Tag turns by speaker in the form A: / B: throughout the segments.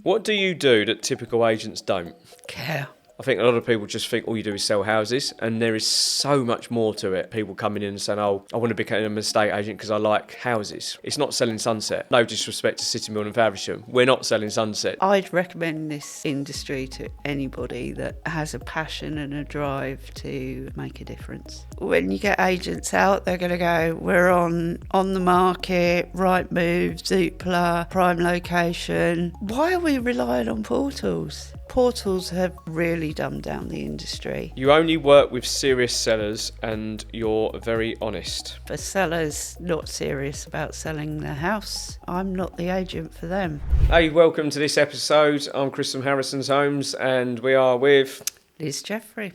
A: What do you do that typical agents don't?
B: Care.
A: I think a lot of people just think all you do is sell houses, and there is so much more to it. People coming in and saying, oh, I want to become an estate agent because I like houses. It's not selling Sunset. No disrespect to City Mill and Faversham. We're not selling Sunset.
B: I'd recommend this industry to anybody that has a passion and a drive to make a difference. When you get agents out, they're going to go, we're on the market, Rightmove, Zoopla, prime location. Why are we relying on portals? Portals have really dumbed down the industry.
A: You only work with serious sellers and you're very honest.
B: For sellers not serious about selling their house, I'm not the agent for them.
A: Hey, welcome to this episode. I'm Kristen Harrison Holmes and we are with
B: Liz Jeffrey.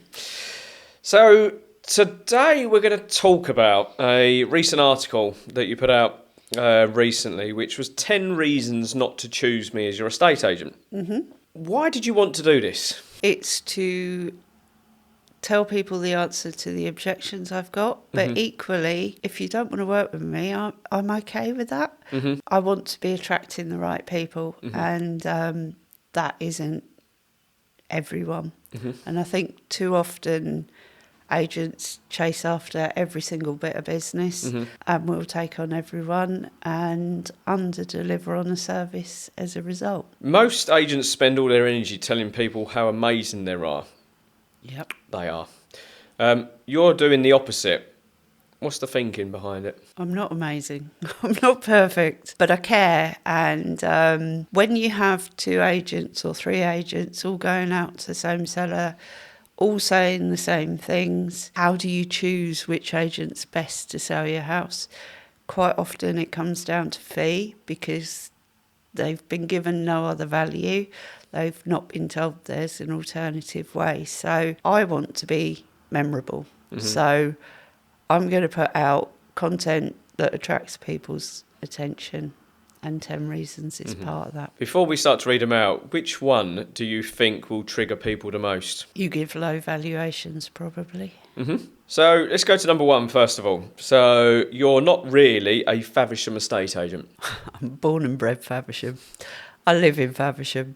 A: So today we're going to talk about a recent article that you put out recently, which was 10 reasons not to choose me as your estate agent. Mm-hmm. Why did you want to do this?
B: It's to tell people the answer to the objections I've got, but equally, if you don't want to work with me, I'm okay with that. Mm-hmm. I want to be attracting the right people, and that isn't everyone. Mm-hmm. And I think too often agents chase after every single bit of business and will take on everyone and under-deliver on the service as a result.
A: Most agents spend all their energy telling people how amazing they are.
B: Yep.
A: They are. You're doing the opposite. What's the thinking behind it?
B: I'm not amazing. I'm not perfect, but I care. And when you have 2 agents or 3 agents all going out to the same seller, all saying the same things, how do you choose which agent's best to sell your house? Quite often it comes down to fee because they've been given no other value. They've not been told there's an alternative way. So I want to be memorable. So I'm going to put out content that attracts people's attention, and 10 reasons is part of that.
A: Before we start to read them out, which one do you think will trigger people the most?
B: You give low valuations, probably.
A: So let's go to number 1 first of all. So you're not really a Faversham estate agent.
B: I'm born and bred Faversham. I live in Faversham.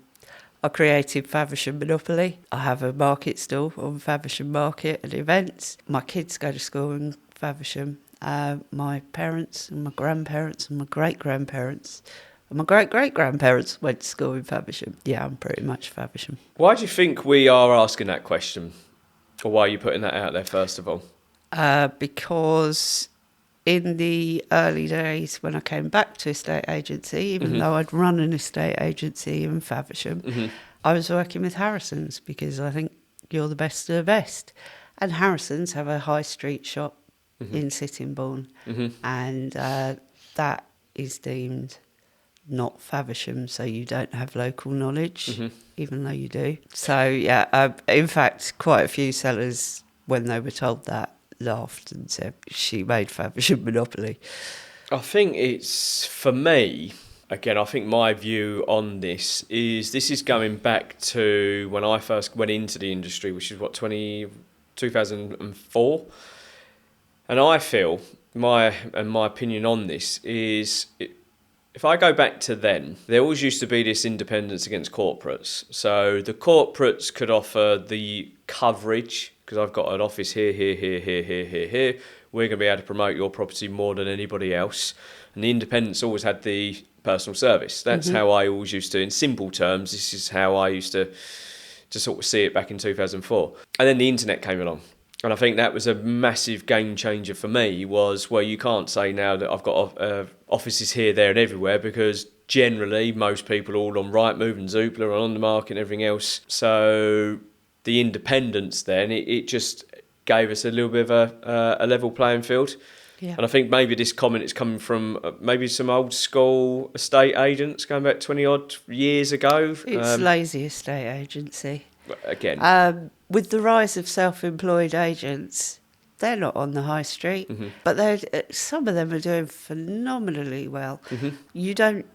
B: I created Faversham Monopoly. I have a market stall on Faversham Market and events. My kids go to school in Faversham. My parents and my grandparents and my great-grandparents and my great-great-grandparents went to school in Faversham. Yeah, I'm pretty much Faversham.
A: Why do you think we are asking that question? Or why are you putting that out there first of all?
B: Because in the early days when I came back to estate agency, even though I'd run an estate agency in Faversham, I was working with Harrisons because I think you're the best of the best. And Harrisons have a high street shop in Sittingbourne, and that is deemed not Faversham, so you don't have local knowledge, even though you do. So, yeah, in fact, quite a few sellers, when they were told that, laughed and said, she made Faversham Monopoly.
A: I think it's, for me, again, I think my view on this is going back to when I first went into the industry, which is 2004. And I feel, my opinion on this is, if I go back to then, there always used to be this independence against corporates. So the corporates could offer the coverage, because I've got an office here. We're going to be able to promote your property more than anybody else. And the independents always had the personal service. That's how I always used to, in simple terms, this is how I used to sort of see it back in 2004. And then the internet came along. And I think that was a massive game changer for me, was where you can't say now that I've got offices here, there and everywhere, because generally most people are all on Rightmove and Zoopla and on the market and everything else. So the independence then, it just gave us a little bit of a level playing field. Yeah. And I think maybe this comment is coming from maybe some old school estate agents going back 20 odd years ago.
B: It's lazy estate agency.
A: Again.
B: With the rise of self-employed agents, they're not on the high street, but some of them are doing phenomenally well. You don't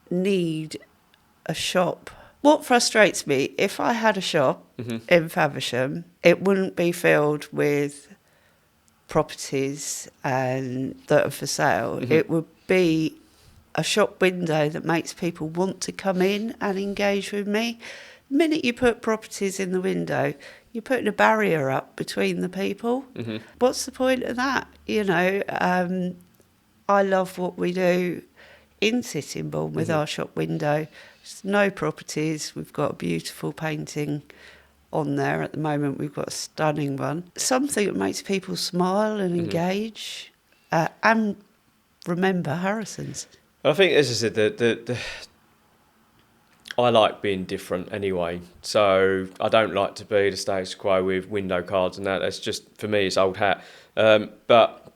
B: need a shop. What frustrates me, if I had a shop in Faversham, it wouldn't be filled with properties and that are for sale. It would be a shop window that makes people want to come in and engage with me. The minute you put properties in the window, you're putting a barrier up between the people.
A: Mm-hmm.
B: What's the point of that? You know, I love what we do in Sittingbourne with our shop window. There's no properties. We've got a beautiful painting on there at the moment. We've got a stunning one. Something that makes people smile and engage and remember Harrison's.
A: I think, as I said, the I like being different anyway. So I don't like to be the status quo with window cards and that. That's just, for me, it's old hat. But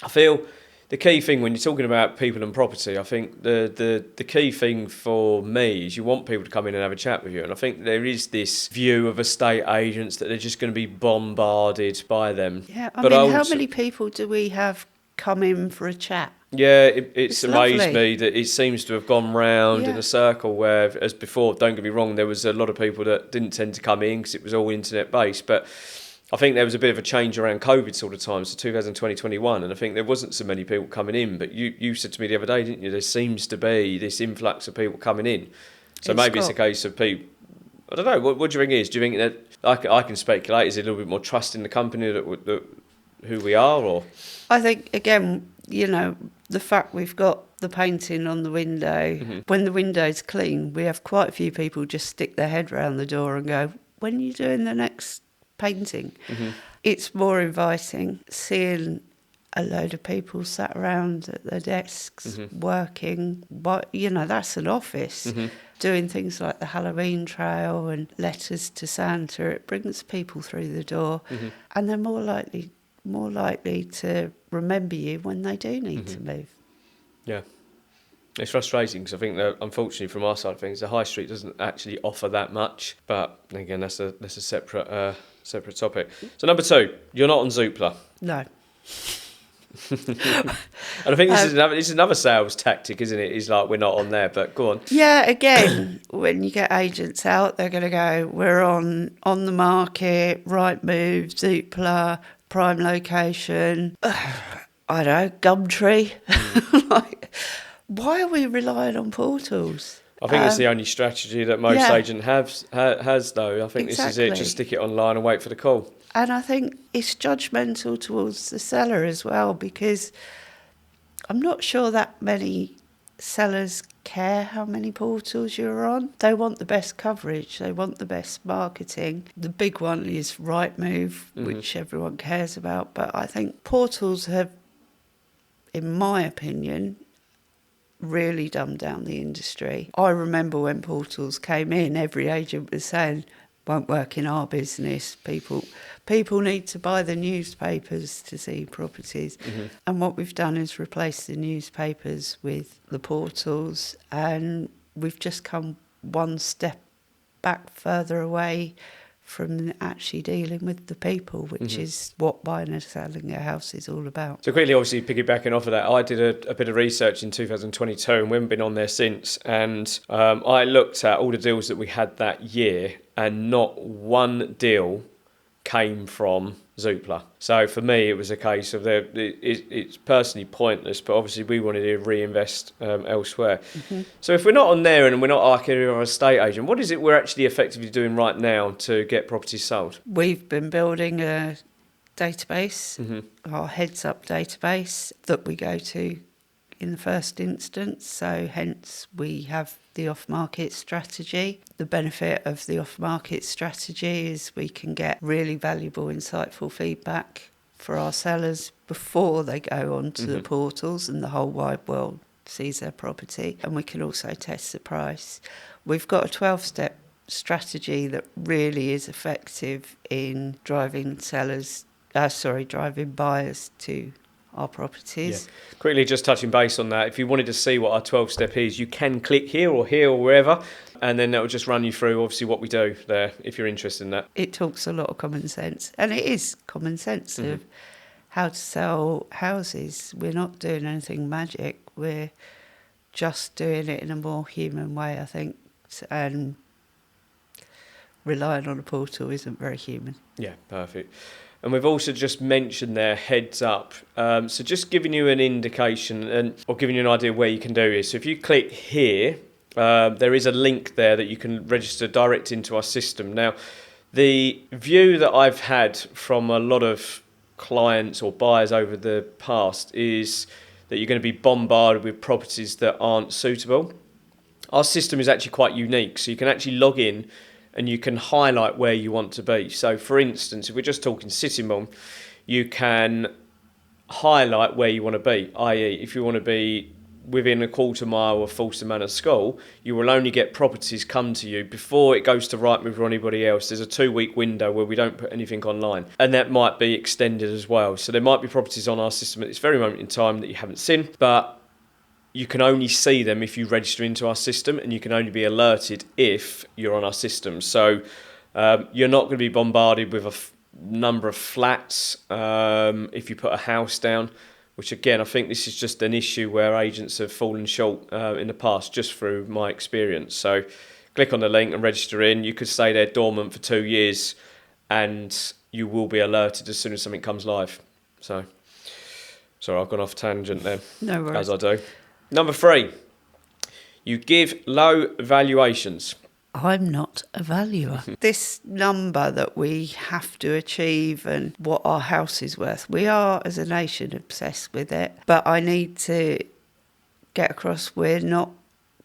A: I feel the key thing when you're talking about people and property, I think the key thing for me is you want people to come in and have a chat with you. And I think there is this view of estate agents that they're just going to be bombarded by them.
B: Yeah, I mean, how many people do we have come in for a chat?
A: Yeah, it's amazed
B: lovely.
A: me that it seems to have gone round in a circle where, as before, don't get me wrong, there was a lot of people that didn't tend to come in because it was all internet-based. But I think there was a bit of a change around COVID sort of time, so 2020, 2021, and I think there wasn't so many people coming in. But you said to me the other day, didn't you, there seems to be this influx of people coming in. So maybe it's a case of people, I don't know, what do you think it is? Do you think that, I can speculate, is it a little bit more trust in the company that who we are, or?
B: I think, again, you know, the fact we've got the painting on the window, when the window's clean, we have quite a few people just stick their head round the door and go, when are you doing the next painting? It's more inviting, seeing a load of people sat around at their desks working. But, you know, that's an office. Doing things like the Halloween trail and letters to Santa, it brings people through the door, and they're more likely to remember you when they do need to move. Yeah.
A: It's frustrating because I think that, unfortunately, from our side of things, the high street doesn't actually offer that much. But again, that's a separate topic. So number 2, you're not on Zoopla.
B: No.
A: And I think this is another sales tactic, isn't it? Is like, we're not on there, but go on.
B: Yeah, again, when you get agents out, they're going to go, we're on the market, Rightmove, Zoopla, prime location, I don't know, Gumtree. Like, why are we relying on portals?
A: I think it's the only strategy that most agent has, though. I think this is it. Just stick it online and wait for the call.
B: And I think it's judgmental towards the seller as well, because I'm not sure that many sellers care how many portals you're on. They want the best coverage. They want the best marketing. The big one is Rightmove, which everyone cares about. But I think portals have, in my opinion, really dumbed down the industry. I remember when portals came in, every agent was saying, won't work in our business. People need to buy the newspapers to see properties. And what we've done is replace the newspapers with the portals, and we've just come one step back further away from actually dealing with the people, which is what buying and selling a house is all about.
A: So quickly, obviously, piggybacking off of that, I did a bit of research in 2022, and we haven't been on there since. And I looked at all the deals that we had that year, and not one deal came from Zoopla. So for me, it was a case of it's personally pointless, but obviously we wanted to reinvest elsewhere. So if we're not on there and we're not like a estate agent, what is it we're actually effectively doing right now to get properties sold?
B: We've been building a database, our heads up database that we go to in the first instance. So hence we have the off-market strategy. The benefit of the off-market strategy is we can get really valuable, insightful feedback for our sellers before they go onto the portals and the whole wide world sees their property. And we can also test the price. We've got a 12-step strategy that really is effective in driving buyers to our properties.
A: Yeah. Quickly, just touching base on that, if you wanted to see what our 12-step is, you can click here or wherever, and then that will just run you through, obviously, what we do there, if you're interested in that.
B: It talks a lot of common sense, and it is common sense of how to sell houses. We're not doing anything magic. We're just doing it in a more human way, I think, and relying on a portal isn't very human.
A: Yeah, perfect. And we've also just mentioned there heads up. So just giving you an indication or giving you an idea where you can do this. So if you click here, there is a link there that you can register direct into our system. Now, the view that I've had from a lot of clients or buyers over the past is that you're going to be bombarded with properties that aren't suitable. Our system is actually quite unique, so you can actually log in and you can highlight where you want to be. So for instance, if we're just talking Sitting Room, you can highlight where you want to be, i.e. if you want to be within a quarter mile of Fulston Manor School, you will only get properties come to you before it goes to Rightmove or anybody else. There's a 2-week window where we don't put anything online, and that might be extended as well. So there might be properties on our system at this very moment in time that you haven't seen, but you can only see them if you register into our system, and you can only be alerted if you're on our system. So you're not going to be bombarded with a number of flats if you put a house down, which again, I think this is just an issue where agents have fallen short in the past, just through my experience. So click on the link and register in. You could stay there dormant for 2 years and you will be alerted as soon as something comes live. So, sorry, I've gone off tangent there.
B: No worries.
A: As I do. Number 3, you give low valuations.
B: I'm not a valuer. This number that we have to achieve and what our house is worth, we are as a nation obsessed with it. But I need to get across we're not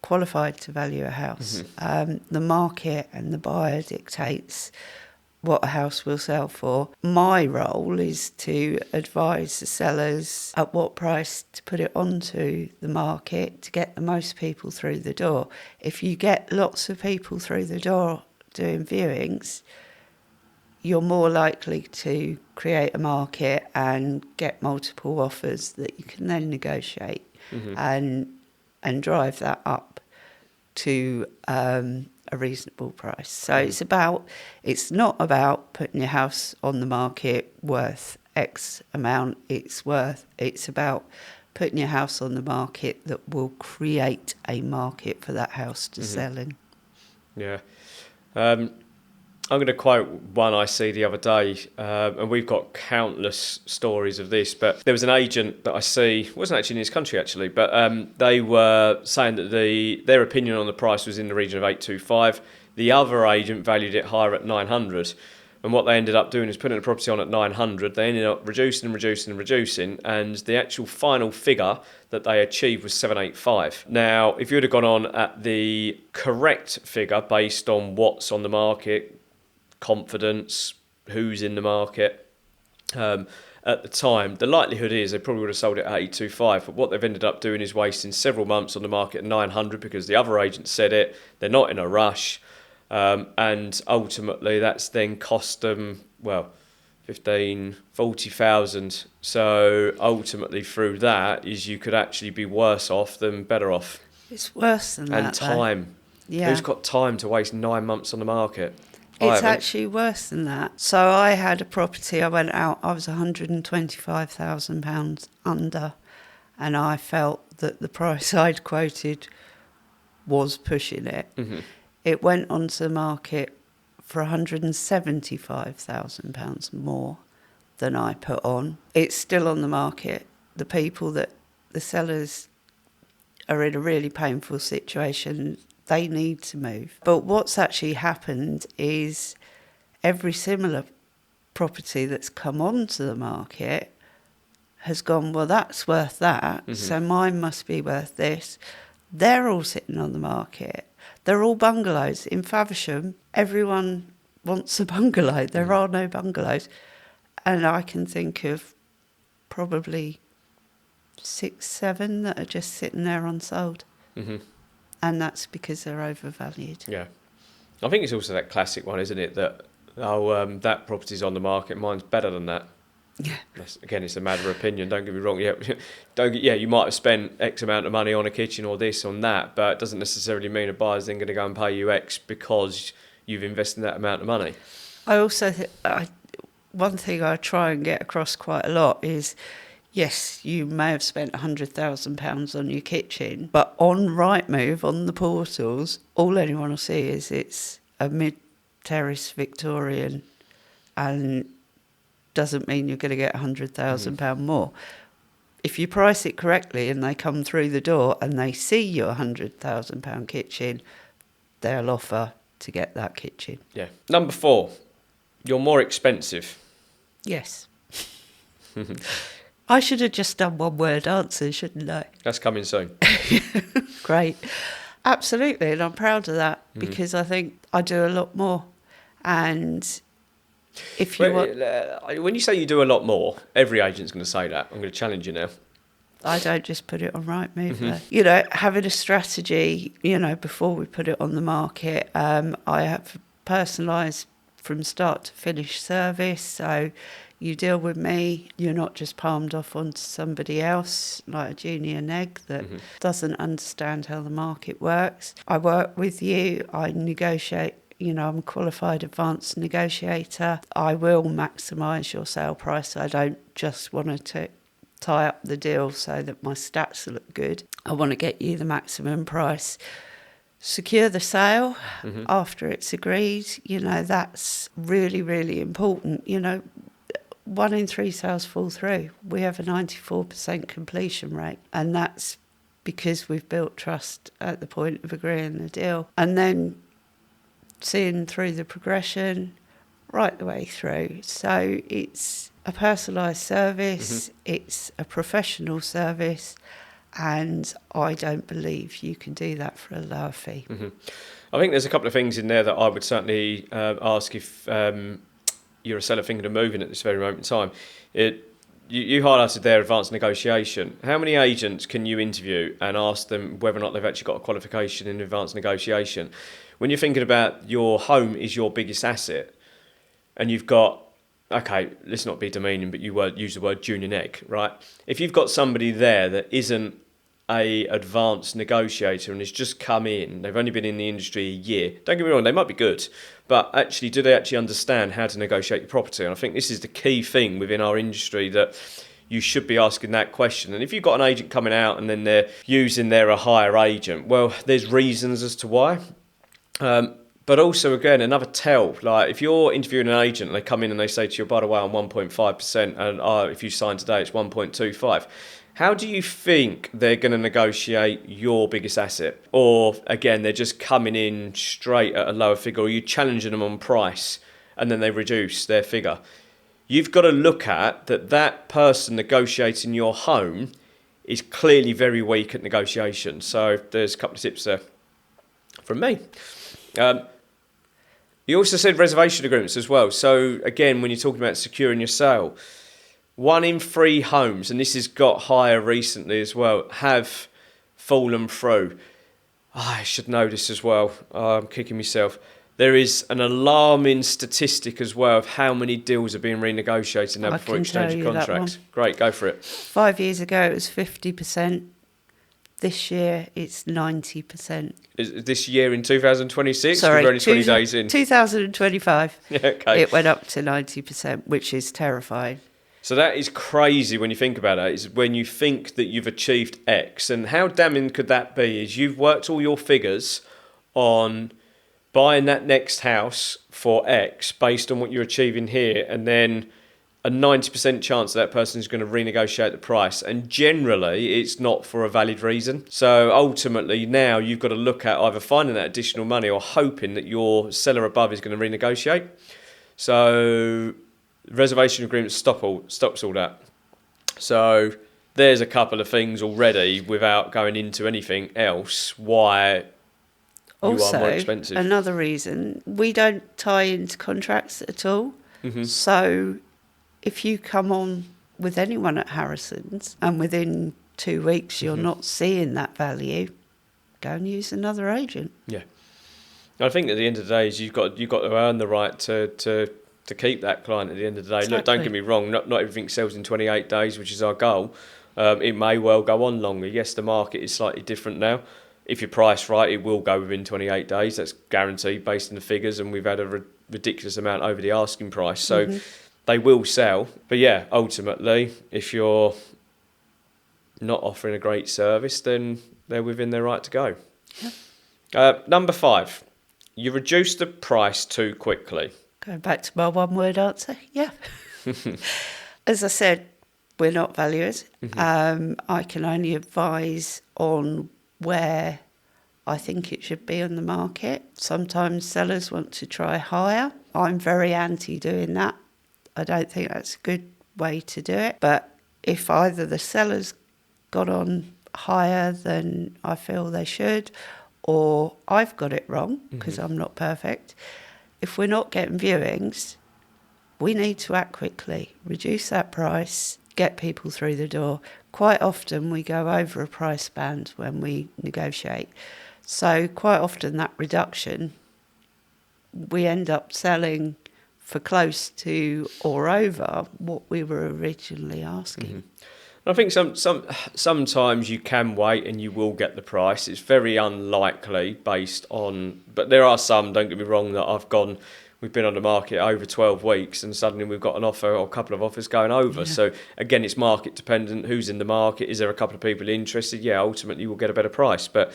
B: qualified to value a house. The market and the buyer dictates what a house will sell for. My role is to advise the sellers at what price to put it onto the market to get the most people through the door. If you get lots of people through the door doing viewings, you're more likely to create a market and get multiple offers that you can then negotiate and drive that up to a reasonable price. So it's not about putting your house on the market worth X amount it's about putting your house on the market that will create a market for that house to sell in.
A: Yeah. I'm going to quote one I see the other day, and we've got countless stories of this, but there was an agent that I see, wasn't actually in this country actually, but they were saying that their opinion on the price was in the region of 825. The other agent valued it higher at 900. And what they ended up doing is putting the property on at 900. They ended up reducing, and the actual final figure that they achieved was 785. Now, if you would have gone on at the correct figure based on what's on the market, confidence, who's in the market at the time, the likelihood is they probably would have sold it at 825. But what they've ended up doing is wasting several months on the market at 900 because the other agent said it. They're not in a rush. And ultimately that's then cost them, 40,000. So ultimately through that is you could actually be worse off than better off.
B: It's worse than that.
A: And time.
B: Yeah.
A: Who's got time to waste 9 months on the market?
B: It's actually worse than that. So I had a property, I went out, I was £125,000 under, and I felt that the price I'd quoted was pushing it. It went onto the market for £175,000 more than I put on. It's still on the market. The sellers are in a really painful situation. They need to move. But what's actually happened is every similar property that's come onto the market has gone, well, that's worth that, so mine must be worth this. They're all sitting on the market. They're all bungalows. In Faversham, everyone wants a bungalow. There are no bungalows. And I can think of probably 6, 7 that are just sitting there unsold. And that's because they're overvalued.
A: Yeah. I think it's also that classic one, isn't it? That, that property's on the market, mine's better than that.
B: Yeah.
A: Again, it's a matter of opinion, don't get me wrong. You might have spent X amount of money on a kitchen or this, on that, but it doesn't necessarily mean a buyer's then going to go and pay you X because you've invested that amount of money.
B: I also one thing I try and get across quite a lot is, yes, you may have spent £100,000 on your kitchen, but on Rightmove, on the portals, all anyone will see is it's a mid-terrace Victorian and doesn't mean you're going to get £100,000 more. If you price it correctly and they come through the door and they see your £100,000 kitchen, they'll offer to get that kitchen.
A: Yeah. Number 4, you're more expensive.
B: Yes. I should have just done one word answer, shouldn't I?
A: That's coming soon.
B: Great. Absolutely. And I'm proud of that because I think I do a lot more. And if you want...
A: when you say you do a lot more, every agent's going to say that. I'm going to challenge you now.
B: I don't just put it on Rightmove. You know, having a strategy, you know, before we put it on the market, I have personalised from start to finish service. So you deal with me, you're not just palmed off onto somebody else, like a junior neg that doesn't understand how the market works. I work with you, I negotiate. You know, I'm a qualified advanced negotiator. I will maximise your sale price. I don't just want to tie up the deal so that my stats look good. I want to get you the maximum price. Secure the sale after it's agreed. You know, that's really, really important. You know, 1 in 3 sales fall through. We have a 94% completion rate, and that's because we've built trust at the point of agreeing the deal. And then seeing through the progression right the way through. So it's a personalised service, it's a professional service, and I don't believe you can do that for a lower fee.
A: I think there's a couple of things in there that I would certainly ask if you're a seller thinking of moving at this very moment in time. You highlighted their advanced negotiation. How many agents can you interview and ask them whether or not they've actually got a qualification in advanced negotiation? When you're thinking about your home is your biggest asset, and you've got, okay, let's not be demeaning, but you use the word junior neg, right? If you've got somebody there that isn't a advanced negotiator and has just come in, they've only been in the industry a year, don't get me wrong, they might be good, but actually, do they actually understand how to negotiate your property? And I think this is the key thing within our industry, that you should be asking that question. And if you've got an agent coming out and then they're using a higher agent, well, there's reasons as to why. But also, again, another tell, like if you're interviewing an agent and they come in and they say to you, by the way, I'm 1.5%, and if you sign today, it's 1.25. How do you think they're going to negotiate your biggest asset? Or, again, they're just coming in straight at a lower figure, or you're challenging them on price and then they reduce their figure? You've got to look at that person negotiating your home is clearly very weak at negotiation. So there's a couple of tips there from me. You also said reservation agreements as well. So again, when you're talking about securing your sale, 1 in 3 homes, and this has got higher recently as well, have fallen through. I should know this as well. I'm kicking myself. There is an alarming statistic as well of how many deals are being renegotiated now before exchange of contracts. Great, go for it.
B: 5 years ago, it was 50%. This year, it's 90%.
A: Is this year in 2026?
B: Sorry,
A: we're only 20 days in.
B: 2025.
A: Yeah, okay.
B: It went up to 90%, which is terrifying.
A: So that is crazy when you think about it. Is when you think that you've achieved X. And how damning could that be? Is you've worked all your figures on buying that next house for X based on what you're achieving here, and then a 90% chance that person is going to renegotiate the price, and generally it's not for a valid reason. So ultimately now you've got to look at either finding that additional money or hoping that your seller above is going to renegotiate. So reservation agreement stops all that. So there's a couple of things already, without going into anything else, why you are more expensive.
B: Also, another reason, we don't tie into contracts at all. So if you come on with anyone at Harrison's and within 2 weeks you're not seeing that value, go and use another agent.
A: Yeah. I think at the end of the day, is you've got to earn the right to keep that client at the end of the day.
B: Exactly.
A: Look, don't get me wrong, not everything sells in 28 days, which is our goal. It may well go on longer. Yes, the market is slightly different now. If you're priced right, it will go within 28 days. That's guaranteed based on the figures, and we've had a ridiculous amount over the asking price. So they will sell. But yeah, ultimately, if you're not offering a great service, then they're within their right to go. Yeah. Number 5, you reduce the price too quickly.
B: Going back to my one-word answer, yeah. As I said, we're not valuers. I can only advise on where I think it should be on the market. Sometimes sellers want to try higher. I'm very anti doing that. I don't think that's a good way to do it. But if either the sellers got on higher than I feel they should, or I've got it wrong because I'm not perfect, if we're not getting viewings, we need to act quickly, reduce that price, get people through the door. Quite often we go over a price band when we negotiate. So quite often that reduction, we end up selling for close to or over what we were originally asking.
A: I think sometimes you can wait and you will get the price. It's very unlikely based on, but there are some, don't get me wrong, that we've been on the market over 12 weeks and suddenly we've got an offer or a couple of offers going over. Yeah. So again, it's market dependent. Who's in the market? Is there a couple of people interested? Yeah, ultimately we'll get a better price. But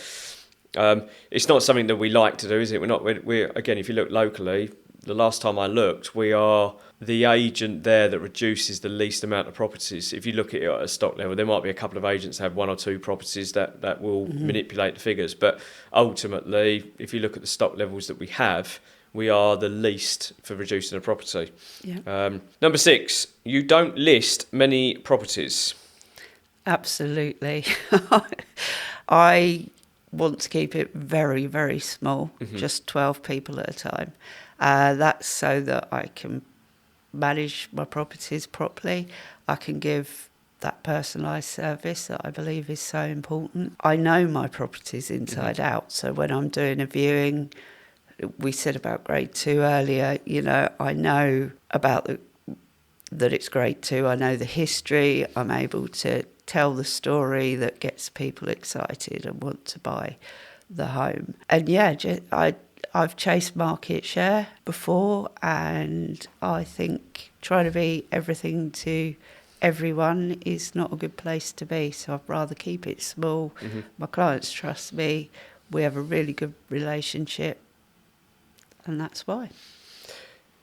A: it's not something that we like to do, is it? We're again, if you look locally, the last time I looked, we are the agent there that reduces the least amount of properties. If you look at it at a stock level, there might be a couple of agents that have one or two properties that will manipulate the figures. But ultimately, if you look at the stock levels that we have, we are the least for reducing a property. Yeah. Number 6, you don't list many properties.
B: Absolutely. I want to keep it very, very small, just 12 people at a time. That's so that I can manage my properties properly. I can give that personalised service that I believe is so important. I know my properties inside out, so when I'm doing a viewing, we said about grade 2 earlier, I know about that it's grade 2. I know the history. I'm able to tell the story that gets people excited and want to buy the home. And I've chased market share before, and I think trying to be everything to everyone is not a good place to be. So I'd rather keep it small. My clients trust me. We have a really good relationship, and that's why.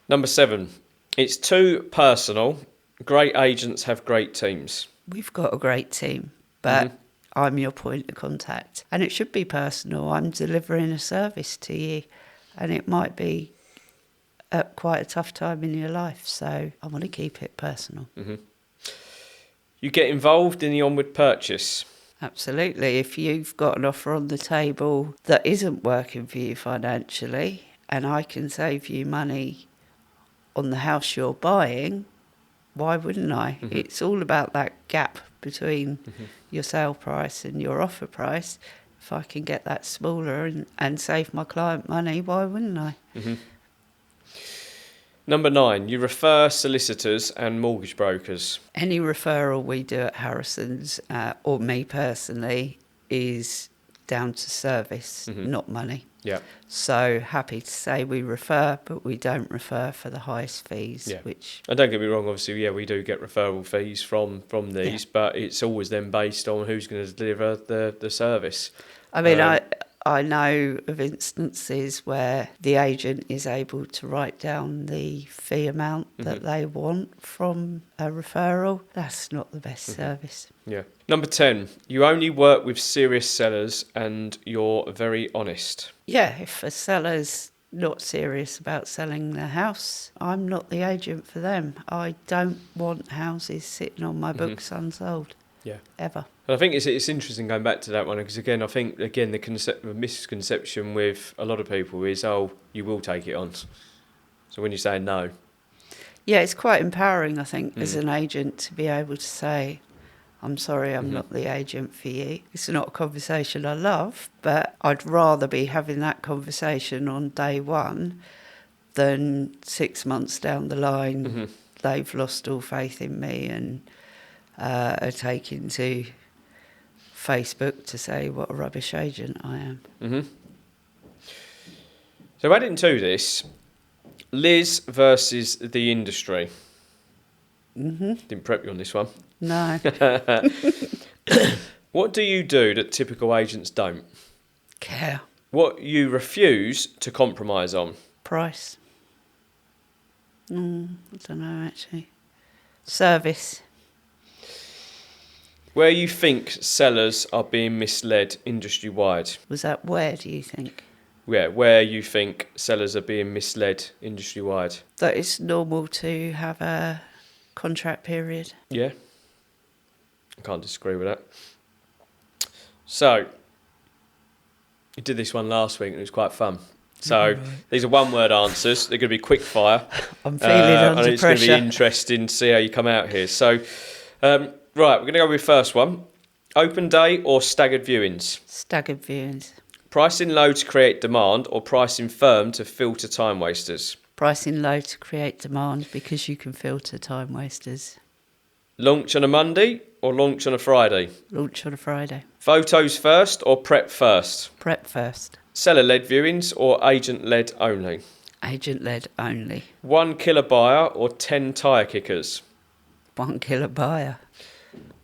A: Number 7, it's too personal. Great agents have great teams.
B: We've got a great team, but I'm your point of contact. And it should be personal. I'm delivering a service to you, and it might be at quite a tough time in your life. So I want to keep it personal.
A: You get involved in the onward purchase.
B: Absolutely. If you've got an offer on the table that isn't working for you financially, and I can save you money on the house you're buying, why wouldn't I? It's all about that gap between your sale price and your offer price. If I can get that smaller and save my client money, why wouldn't I?
A: Number 9, you refer solicitors and mortgage brokers.
B: Any referral we do at Harrison's, or me personally, is down to service, not money.
A: Yeah.
B: So happy to say we refer, but we don't refer for the highest fees.
A: Yeah.
B: Which,
A: and don't get me wrong, obviously, we do get referral fees from these, but it's always then based on who's going to deliver the service.
B: I mean, I know of instances where the agent is able to write down the fee amount that they want from a referral. That's not the best service.
A: Yeah. Number 10, you only work with serious sellers and you're very honest.
B: Yeah, if a seller's not serious about selling their house, I'm not the agent for them. I don't want houses sitting on my books unsold. Yeah. Ever.
A: And I think it's interesting going back to that one, because again, I think the misconception with a lot of people is, you will take it on. So when you say no.
B: Yeah, it's quite empowering, I think, as an agent to be able to say, I'm sorry, I'm not the agent for you. It's not a conversation I love, but I'd rather be having that conversation on day one than 6 months down the line, they've lost all faith in me and are taking to Facebook to say what a rubbish agent I am.
A: So adding to this, Liz versus the industry. Didn't prep you on this one.
B: No.
A: What do you do that typical agents don't?
B: Care.
A: What you refuse to compromise on?
B: Price. I don't know, actually. Service.
A: Where you think sellers are being misled industry-wide.
B: Was that where, do you think?
A: Yeah, where you think sellers are being misled industry-wide.
B: That it's normal to have a contract period.
A: Yeah, I can't disagree with that. So, you did this one last week and it was quite fun. So, these are one-word answers. They're going to be quick fire.
B: I'm feeling under
A: and it's
B: pressure.
A: going to be interesting to see how you come out here. So, right, we're going to go with the first one. Open day or staggered viewings?
B: Staggered viewings.
A: Pricing low to create demand or pricing firm to filter time wasters?
B: Pricing low to create demand because you can filter time wasters.
A: Launch on a Monday or launch on a Friday?
B: Launch on a Friday.
A: Photos first or prep first?
B: Prep first.
A: Seller-led viewings or agent-led only?
B: Agent-led only.
A: 1 killer buyer or 10 tyre kickers?
B: 1 killer buyer.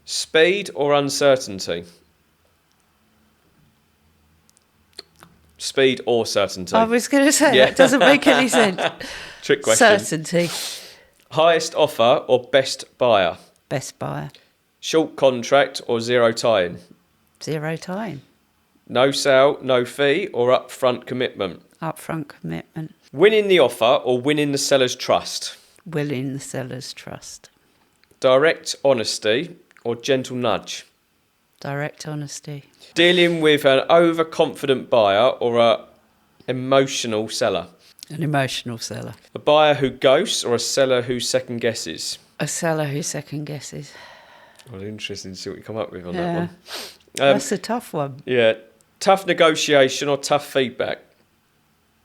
A: Speed or uncertainty? Speed or certainty?
B: I was going to say,
A: Yeah.
B: that doesn't make any sense.
A: Trick question.
B: Certainty.
A: Highest offer or best buyer?
B: Best buyer.
A: Short contract or zero tie-in?
B: 0 time.
A: No sale, no fee or upfront commitment?
B: Upfront commitment.
A: Winning the offer or winning the seller's trust?
B: Willing the seller's trust.
A: Direct honesty or gentle nudge?
B: Direct honesty.
A: Dealing with an overconfident buyer or a emotional seller?
B: An emotional seller.
A: A buyer who ghosts or a seller who second guesses?
B: A seller who second guesses.
A: Well, interesting to see what you come up with on
B: Yeah.
A: that one.
B: That's a tough one.
A: Yeah. Tough negotiation or tough feedback?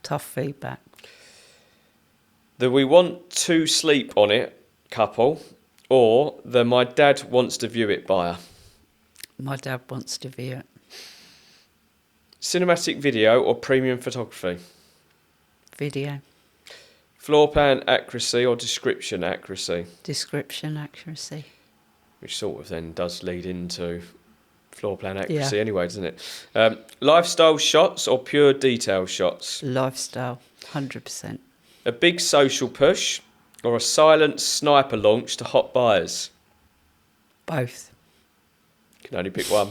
B: Tough feedback.
A: The we want to sleep on it couple or the my dad wants to view it buyer?
B: My dad wants to view it.
A: Cinematic video or premium photography?
B: Video.
A: Floor plan accuracy or description accuracy?
B: Description accuracy.
A: Which sort of then does lead into floor plan accuracy anyway, doesn't it? Lifestyle shots or pure detail shots?
B: Lifestyle. 100%.
A: A big social push or a silent sniper launch to hot buyers?
B: Both.
A: You can only pick one.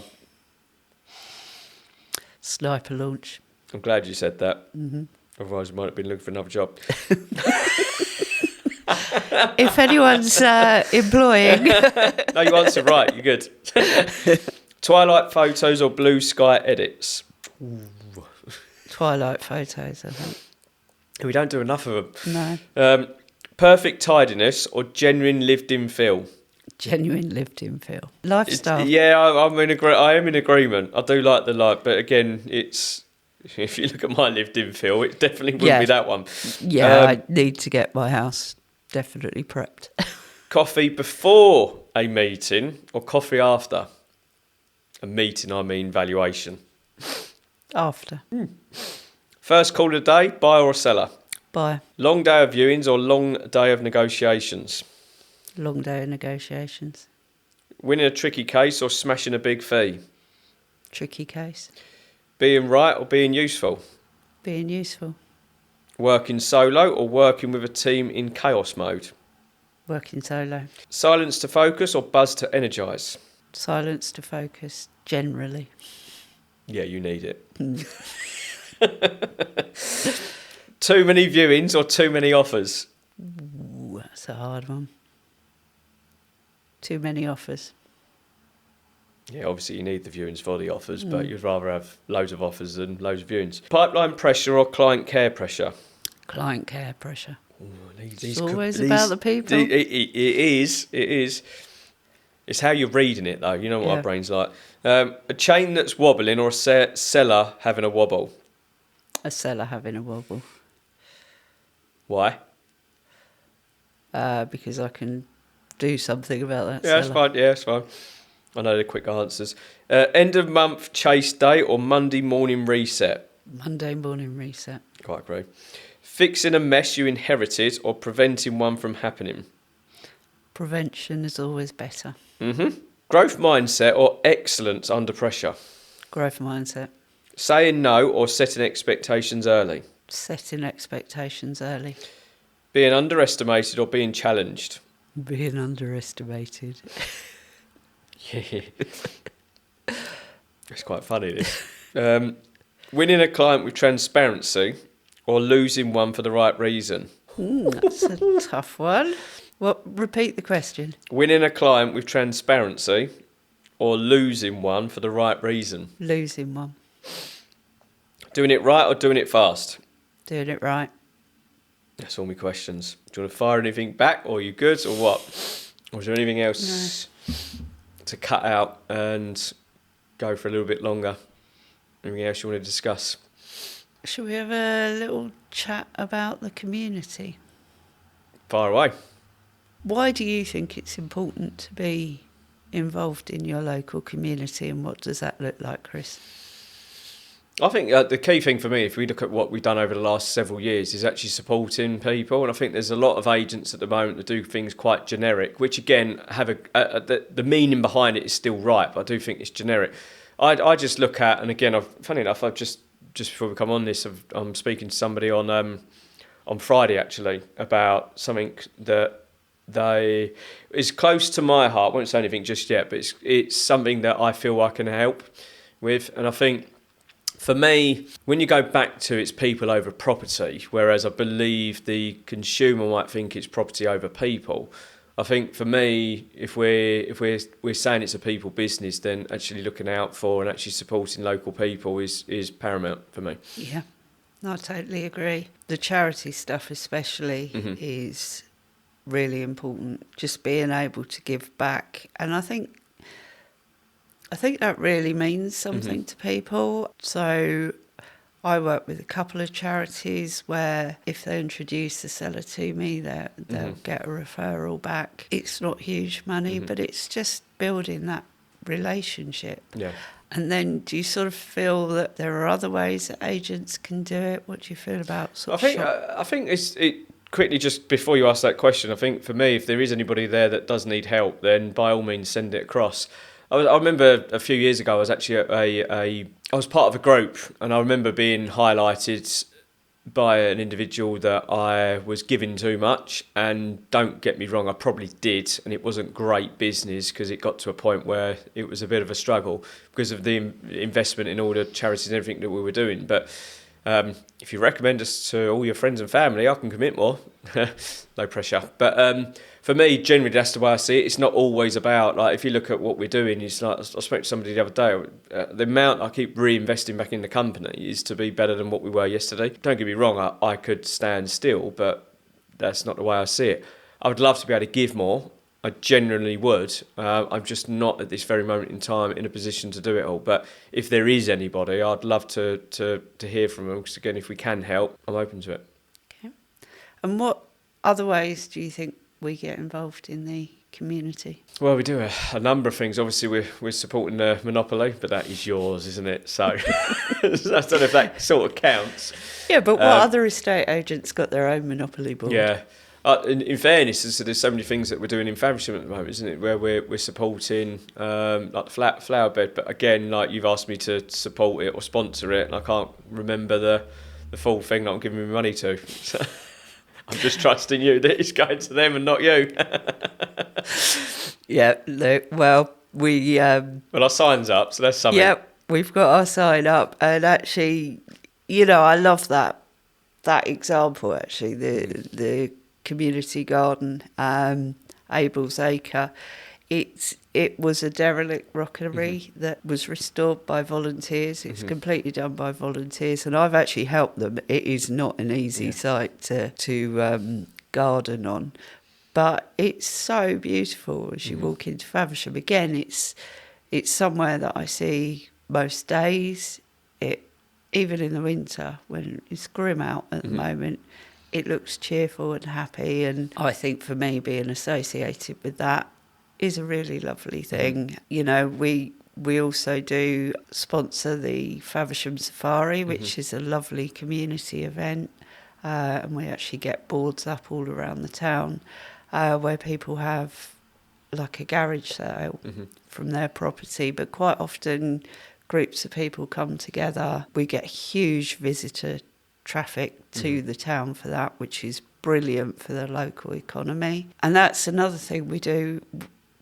B: Sniper launch.
A: I'm glad you said that. Mm-hmm. Otherwise, you might have been looking for another job.
B: If anyone's employing.
A: No, you answered right. You're good. Twilight photos or blue sky edits?
B: Twilight photos, I think.
A: We don't do enough of them.
B: No.
A: Perfect tidiness or genuine lived-in feel?
B: Genuine lived-in feel. Lifestyle.
A: I am in agreement. I do like the light, but again, it's if you look at my lived-in feel, it definitely wouldn't be that one.
B: Yeah, I need to get my house definitely prepped.
A: Coffee before a meeting or coffee after? A meeting, I mean valuation.
B: After.
A: First call of the day, buyer or seller?
B: Buyer.
A: Long day of viewings or long day of negotiations?
B: Long day of negotiations.
A: Winning a tricky case or smashing a big fee?
B: Tricky case.
A: Being right or being useful?
B: Being useful.
A: Working solo or working with a team in chaos mode?
B: Working solo.
A: Silence to focus or buzz to energise?
B: Silence to focus, generally.
A: Yeah, you need it. Too many viewings or too many offers?
B: Ooh, that's a hard one. Too many offers.
A: Yeah, obviously you need the viewings for the offers, but you'd rather have loads of offers than loads of viewings. Pipeline pressure or client care pressure?
B: Client care pressure.
A: Ooh,
B: It's always about the people.
A: It is. It's how you're reading it, though. You know what our brain's like. A chain that's wobbling or a seller having a wobble?
B: A seller having a wobble.
A: Why?
B: Because I can do something about that
A: Yeah,
B: seller.
A: that's fine. I know the quick answers. End of month chase day or Monday morning reset?
B: Monday morning reset.
A: Quite agree. Fixing a mess you inherited or preventing one from happening?
B: Prevention is always better.
A: Growth mindset or excellence under pressure?
B: Growth mindset.
A: Saying no or setting expectations early?
B: Setting expectations early.
A: Being underestimated or being challenged?
B: Being underestimated.
A: Yeah. It's quite funny, this. Winning a client with transparency or losing one for the right reason?
B: That's a tough one. Well, repeat the question.
A: Winning a client with transparency or losing one for the right reason?
B: Losing one.
A: Doing it right or doing it fast?
B: Doing it right.
A: That's all my questions. Do you want to fire anything back, or are you good, or what? Or is there anything else to cut out and go for a little bit longer? Anything else you want to discuss?
B: Shall we have a little chat about the community?
A: Fire away.
B: Why do you think it's important to be involved in your local community, and what does that look like, Chris?
A: I think the key thing for me, if we look at what we've done over the last several years, is actually supporting people. And I think there's a lot of agents at the moment that do things quite generic, which again, have the meaning behind it is still right, but I do think it's generic. I just look at, and again, funny enough, I've just before we come on this, I'm speaking to somebody on Friday actually about something that is close to my heart. I won't say anything just yet, but it's something that I feel I can help with. And I think for me, when you go back to it's people over property, whereas I believe the consumer might think it's property over people, I think for me, if we're saying it's a people business, then actually looking out for and actually supporting local people is paramount for me.
B: Yeah, I totally agree. The charity stuff especially is really important. Just being able to give back, and I think that really means something to people. So I work with a couple of charities where if they introduce the seller to me, they'll get a referral back. It's not huge money, but it's just building that relationship.
A: Yeah.
B: And then do you sort of feel that there are other ways that agents can do it? What do you feel about
A: I think it quickly, just before you ask that question, I think for me, if there is anybody there that does need help, then by all means send it across. I remember a few years ago, I was actually I was part of a group, and I remember being highlighted by an individual that I was giving too much. And don't get me wrong, I probably did, and it wasn't great business because it got to a point where it was a bit of a struggle because of the investment in all the charities and everything that we were doing. But if you recommend us to all your friends and family, I can commit more. No pressure. But for me, generally, that's the way I see it. It's not always about, like, if you look at what we're doing, it's like, I spoke to somebody the other day, the amount I keep reinvesting back in the company is to be better than what we were yesterday. Don't get me wrong, I could stand still, but that's not the way I see it. I would love to be able to give more. I genuinely would. I'm just not at this very moment in time in a position to do it all. But if there is anybody, I'd love to hear from them. Because again, if we can help, I'm open to it.
B: Okay. And what other ways do you think we get involved in the community?
A: Well, we do a number of things. Obviously, we're supporting the monopoly, but that is yours, isn't it? So I don't know if that sort of counts.
B: Yeah, but what other estate agents got their own monopoly board?
A: Yeah. In fairness, there's so many things that we're doing in Faversham at the moment, isn't it? Where we're supporting like the flower bed, but again, like you've asked me to support it or sponsor it, and I can't remember the full thing that I'm giving my money to. So I'm just trusting you that it's going to them and not you.
B: Yeah. Look, well,
A: well, our sign's up, so that's something.
B: Yep, we've got our sign up, and actually, I love that example. Actually, the community garden, Abel's Acre. It was a derelict rockery that was restored by volunteers. It's completely done by volunteers, and I've actually helped them. It is not an easy site to garden on, but it's so beautiful as you walk into Faversham. Again, it's somewhere that I see most days. Even in the winter when it's grim out at the moment, it looks cheerful and happy, and I think for me being associated with that is a really lovely thing. We also do sponsor the Faversham Safari, which is a lovely community event, and we actually get boards up all around the town where people have like a garage sale from their property, but quite often groups of people come together. We get huge visitor traffic to the town for that, which is brilliant for the local economy. And that's another thing we do.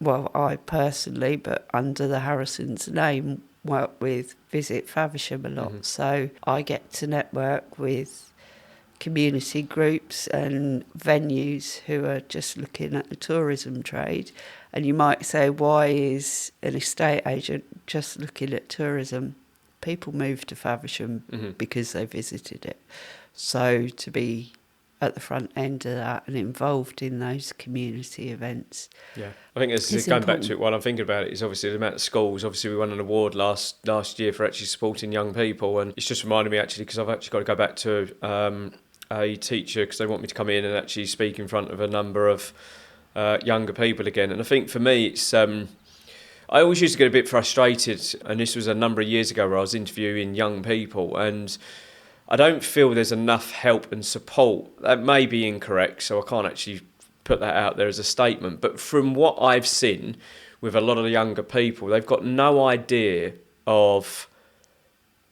B: Well, I personally, but under the Harrisons name, work with Visit Faversham a lot. So I get to network with community groups and venues who are just looking at the tourism trade. And you might say, why is an estate agent just looking at tourism? People move to Faversham because they visited it. So to be at the front end of that and involved in those community events.
A: Yeah, I think it's going back to it while I'm thinking about it, is obviously the amount of schools. Obviously, we won an award last year for actually supporting young people, and it's just reminded me actually, because I've actually got to go back to a teacher because they want me to come in and actually speak in front of a number of younger people again. And I think for me, it's I always used to get a bit frustrated, and this was a number of years ago where I was interviewing young people, and I don't feel there's enough help and support. That may be incorrect, so I can't actually put that out there as a statement. But from what I've seen with a lot of the younger people, they've got no idea of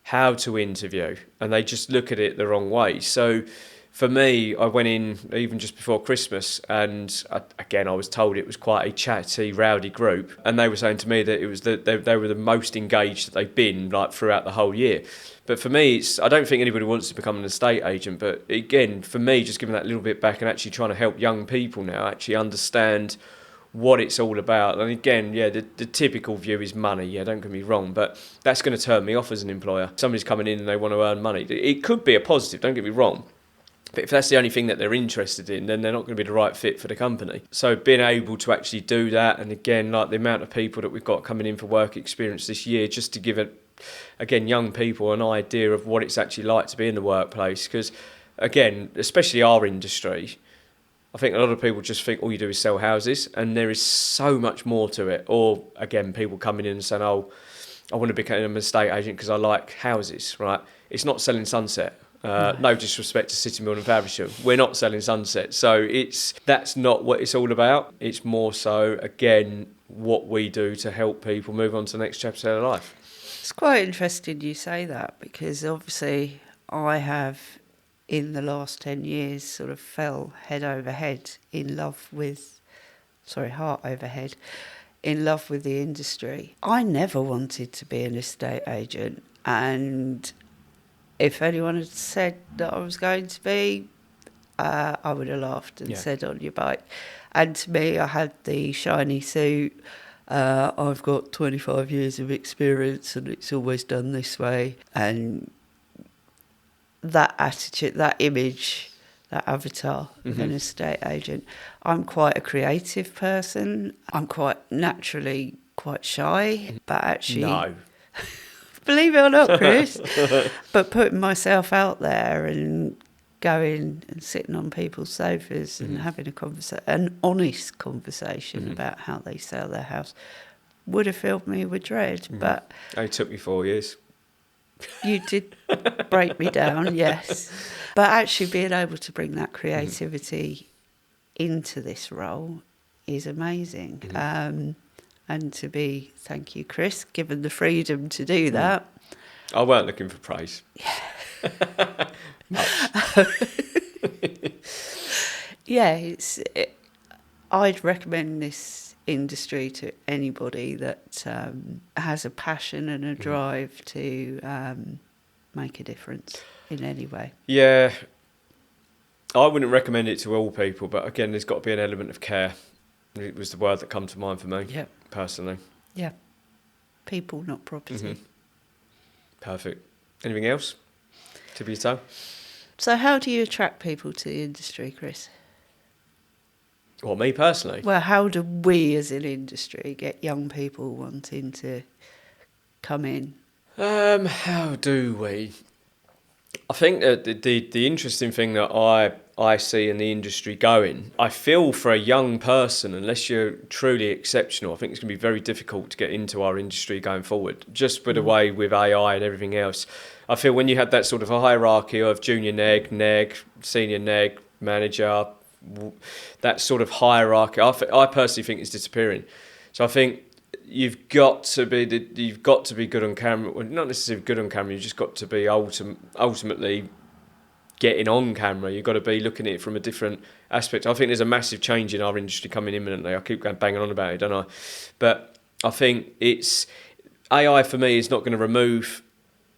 A: how to interview, and they just look at it the wrong way. So for me, I went in even just before Christmas, and again, I was told it was quite a chatty, rowdy group, and they were saying to me that it was they were the most engaged that they've been like throughout the whole year. But for me, I don't think anybody wants to become an estate agent. But again, for me, just giving that little bit back and actually trying to help young people now actually understand what it's all about. And again, yeah, the typical view is money. Yeah, don't get me wrong, but that's going to turn me off as an employer. Somebody's coming in and they want to earn money. It could be a positive, don't get me wrong. But if that's the only thing that they're interested in, then they're not going to be the right fit for the company. So being able to actually do that, and again, like the amount of people that we've got coming in for work experience this year, just to give it, again, young people an idea of what it's actually like to be in the workplace. Because, again, especially our industry, I think a lot of people just think all you do is sell houses, and there is so much more to it. Or, again, people coming in and saying, oh, I want to become an estate agent because I like houses, right? It's not selling Sunset. No disrespect to City Mill and Faversham. We're not selling Sunset. So that's not what it's all about. It's more so, again, what we do to help people move on to the next chapter of their life.
B: It's quite interesting you say that, because obviously I have, in the last 10 years, sort of fell head over head in love with, heart over head, in love with the industry. I never wanted to be an estate agent, and if anyone had said that I was going to be, I would have laughed and said, on your bike. And to me, I had the shiny suit. I've got 25 years of experience and it's always done this way. And that attitude, that image, that avatar of an estate agent. I'm quite a creative person. I'm quite naturally quite shy, but actually...
A: No.
B: Believe it or not, Chris, but putting myself out there and going and sitting on people's sofas and having an honest conversation about how they sell their house would have filled me with dread. But
A: it took me 4 years.
B: You did break me down, yes. But actually being able to bring that creativity into this role is amazing. And to be, thank you, Chris, given the freedom to do that.
A: I weren't looking for praise.
B: Yeah, I'd recommend this industry to anybody that has a passion and a drive to make a difference in any way.
A: Yeah, I wouldn't recommend it to all people, but again, there's got to be an element of care. It was the word that come to mind for me, personally. Yeah.
B: People, not property.
A: Perfect. Anything else? Tip of your toe?
B: So how do you attract people to the industry, Chris?
A: Well, me personally?
B: Well, how do we as an industry get young people wanting to come in?
A: How do we? I think that the interesting thing that I see in the industry going, I feel for a young person, unless you're truly exceptional, I think it's going to be very difficult to get into our industry going forward, just by the way with AI and everything else. I feel when you had that sort of a hierarchy of junior neg, senior neg, manager, that sort of hierarchy, I personally think is disappearing. So I think you've got to be good on camera. Well, not necessarily good on camera. You've just got to be ultimately getting on camera. You've got to be looking at it from a different aspect. I think there's a massive change in our industry coming imminently. I keep going banging on about it, don't I? But I think AI for me is not going to remove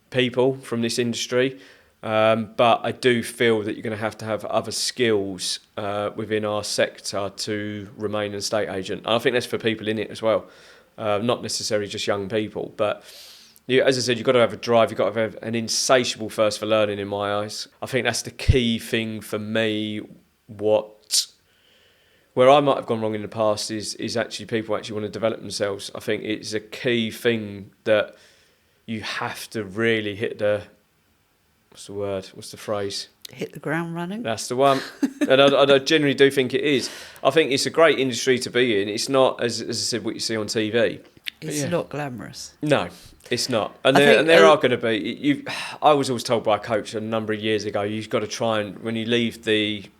A: people from this industry. But I do feel that you're going to have other skills within our sector to remain an estate agent. And I think that's for people in it as well, not necessarily just young people. But as I said, you've got to have a drive. You've got to have an insatiable thirst for learning, in my eyes. I think that's the key thing for me. Where I might have gone wrong in the past is actually people actually want to develop themselves. I think it's a key thing that you have to really hit the... What's the word? What's the phrase?
B: Hit the ground running.
A: That's the one. And I generally do think it is. I think it's a great industry to be in. It's not, as I said, what you see on TV.
B: It's not glamorous.
A: No, it's not. And there are going to be... I was always told by a coach a number of years ago, you've got to try and, when you leave the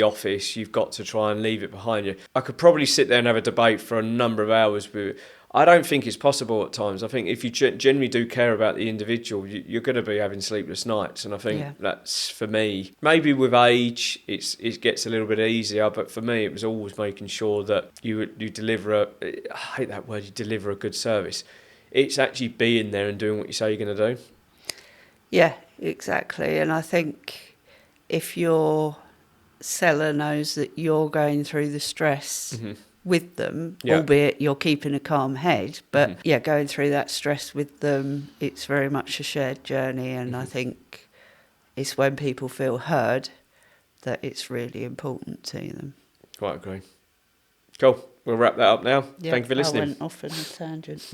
A: office, you've got to try and leave it behind you. I could probably sit there and have a debate for a number of hours with... I don't think it's possible at times. I think if you genuinely do care about the individual, you're going to be having sleepless nights. And I think that's, for me, maybe with age, it gets a little bit easier. But for me, it was always making sure that you deliver I hate that word, you deliver a good service. It's actually being there and doing what you say you're going to do. Yeah,
B: exactly. And I think if your seller knows that you're going through the stress... Mm-hmm. with them, albeit you're keeping a calm head, but going through that stress with them, it's very much a shared journey, and I think it's when people feel heard that it's really important to them.
A: Quite agree. Cool. We'll wrap that up now. Thank you for listening.
B: I went off on a tangent.